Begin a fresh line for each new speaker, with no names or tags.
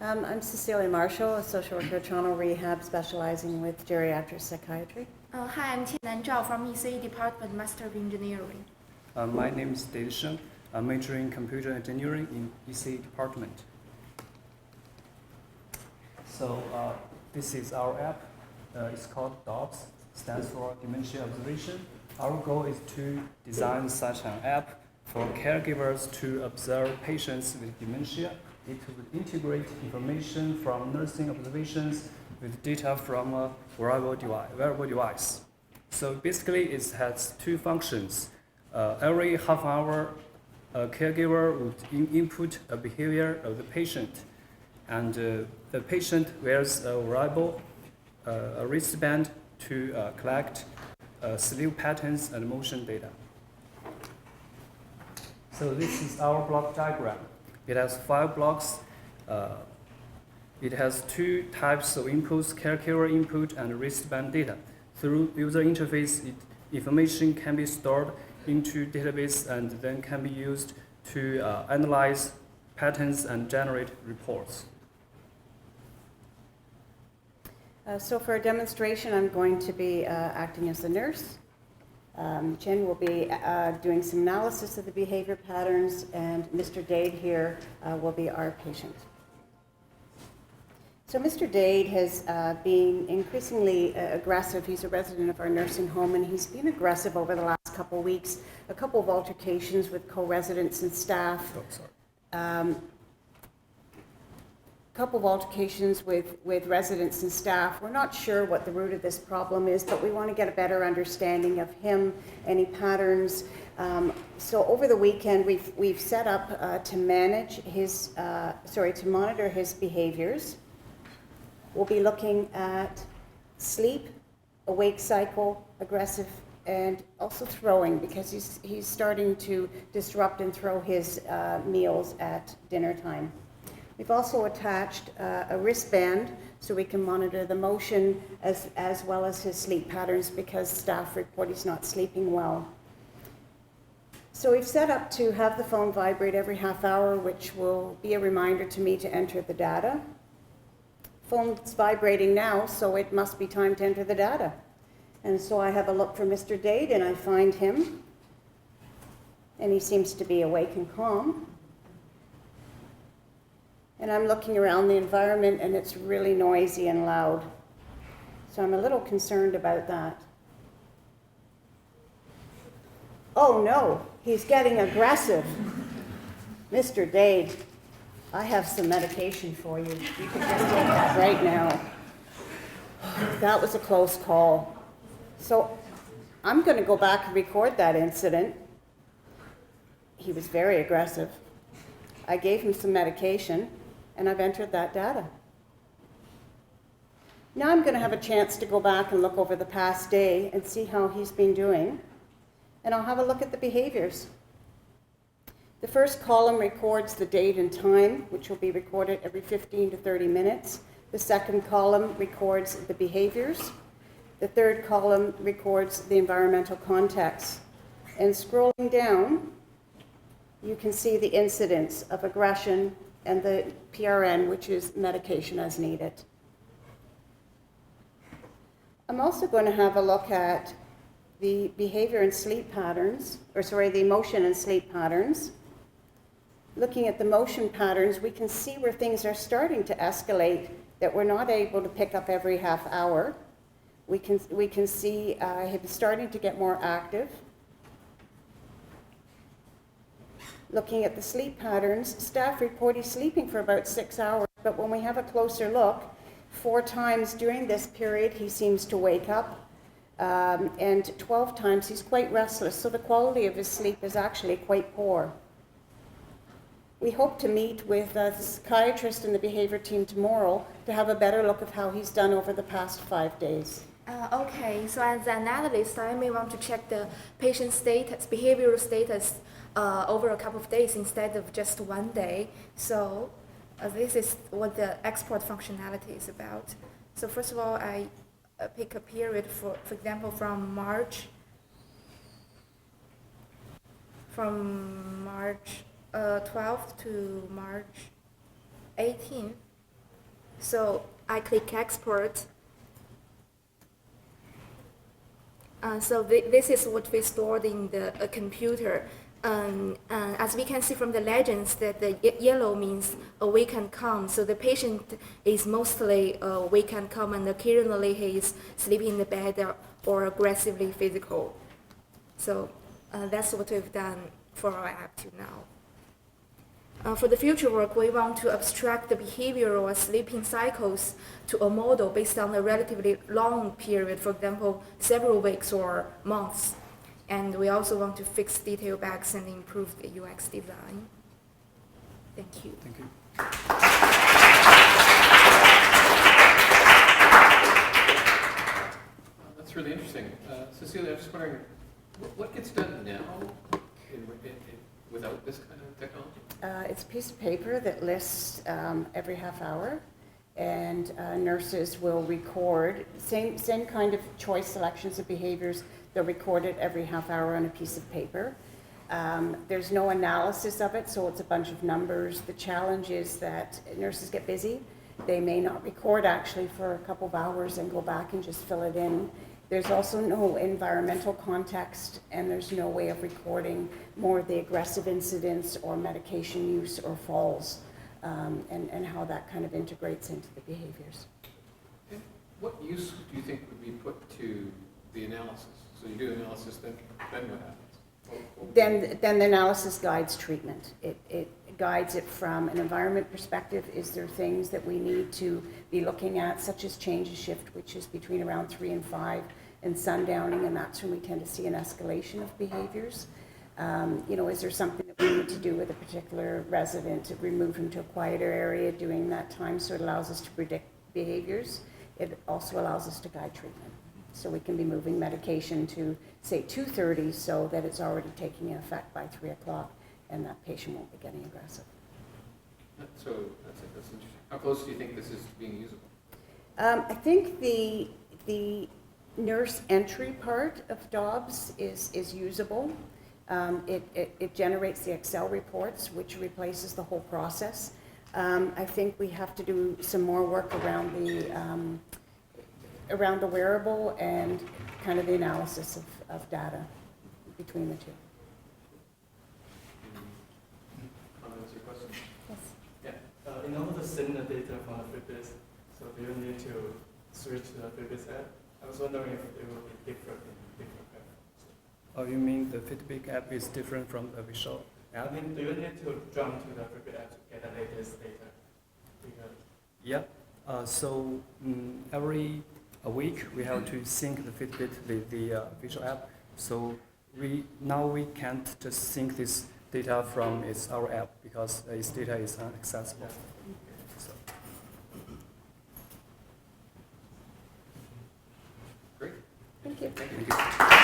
I'm Cecilia Marshall, a social worker at Toronto Rehab specializing with geriatric psychiatry.
Hi, I'm Tiannan Zhao from ECE Department, Master of Engineering.
My name is David Sheng. I'm majoring in computer engineering in ECE department. So this is our app. It's called DObs, stands for Dementia Observation. Our goal is to design such an app for caregivers to observe patients with dementia. It will integrate information from nursing observations with data from a wearable device. So basically it has two functions. Every half hour, a caregiver would input a behavior of the patient, and the patient wears a wearable a wristband to collect sleep patterns and motion data. So this is our block diagram. It has 5 blocks. It has 2 types of inputs, caregiver input and wristband data. Through user interface, information can be stored into database and then can be used to analyze patterns and generate reports.
So for a demonstration, I'm going to be acting as the nurse. Jen will be doing some analysis of the behavior patterns, and Mr. Dade here will be our patient. So Mr. Dade has been increasingly aggressive. He's a resident of our nursing home, and he's been aggressive over the last couple of weeks. A couple of altercations with co-residents and staff. Couple of altercations with residents and staff. We're not sure what the root of this problem is, but we want to get a better understanding of him, any patterns. So over the weekend, we've set up to manage his, to monitor his behaviors. We'll be looking at sleep, awake cycle, aggressive, and also throwing, because he's starting to disrupt and throw his meals at dinner time. We've also attached a wristband so we can monitor the motion as well as his sleep patterns, because staff report he's not sleeping well. So we've set up to have the phone vibrate every half hour, which will be a reminder to me to enter the data. Phone's vibrating now, so it must be time to enter the data. And so I have a look for Mr. Dade, and I find him, and he seems to be awake and calm. And I'm looking around the environment, and it's really noisy and loud. So I'm a little concerned about that. Oh no, he's getting aggressive. Mr. Dade, I have some medication for you. You can just take that right now. That was a close call. So I'm going to go back and record that incident. He was very aggressive. I gave him some medication, and I've entered that data. Now I'm going to have a chance to go back and look over the past day and see how he's been doing, and I'll have a look at the behaviors. The first column records the date and time, which will be recorded every 15 to 30 minutes. The second column records the behaviors. The third column records the environmental context. And scrolling down, you can see the incidence of aggression and the PRN, which is medication as needed. I'm also going to have a look at the behavior and sleep patterns, the motion and sleep patterns. Looking at the motion patterns, we can see where things are starting to escalate, that we're not able to pick up every half hour. We can see him starting to get more active. Looking at the sleep patterns, staff report he's sleeping for about 6 hours, but when we have a closer look, 4 times during this period he seems to wake up, and 12 times he's quite restless, so the quality of his sleep is actually quite poor. We hope to meet with a psychiatrist and the behavior team tomorrow to have a better look of how he's done over the past 5 days.
Okay, so as an analyst, I may want to check the patient status, behavioral status over a couple of days instead of just 1 day. So this is what the export functionality is about. So first of all, I pick a period, for example, from March 12th to March 18th. So I click export. So this is what we stored in the computer. As we can see from the legends, that the yellow means awake and calm. So the patient is mostly awake and calm, and occasionally he is sleeping in the bed or aggressively physical. So that's what we've done for our app till now. For the future work, we want to abstract the behavioral or sleeping cycles to a model based on a relatively long period, for example, several weeks or months. And we also want to fix detail bugs and improve the UX design. Thank you.
Thank you.
That's really interesting. Cecilia, I'm just wondering, what gets done now without this kind of technology?
It's a piece of paper that lists every half hour, and nurses will record, same kind of choice selections of behaviors, they'll record it every half hour on a piece of paper. There's no analysis of it, so it's a bunch of numbers. The challenge is that nurses get busy. They may not record actually for a couple of hours and go back and just fill it in. There's also no environmental context, and there's no way of recording more of the aggressive incidents or medication use or falls, and how that kind of integrates into the behaviors.
And what use do you think would be put to the analysis? So you do analysis, then what happens?
Then the analysis guides treatment. It guides it from an environment perspective. Is there things that we need to be looking at, such as change of shift, which is between around 3 and 5, and sundowning, and that's when we tend to see an escalation of behaviors. Is there something that we need to do with a particular resident, to remove him to a quieter area during that time, so it allows us to predict behaviors. It also allows us to guide treatment. So we can be moving medication to, say, 2:30, so that it's already taking effect by 3 o'clock, and that patient won't be getting aggressive.
So that's interesting. How close do you think this is to being usable?
I think the nurse entry part of DObs is usable. It generates the Excel reports, which replaces the whole process. I think we have to do some more work around the wearable and kind of the analysis of data between the two.
Comments or questions?
Yes.
Yeah.
In order to send the data from the Fitbit, so do you need to switch to the Fitbit app? I was wondering if it will be different in different platforms.
Oh, you mean the Fitbit app is different from the visual app?
I mean, do you need to jump to the Fitbit app to get the latest data? Because
Yeah. Every week we have to sync the Fitbit with the visual app. So we can't just sync this data from our app, because its data is inaccessible. So.
Great.
Thank you.
Thank you.
Thank you.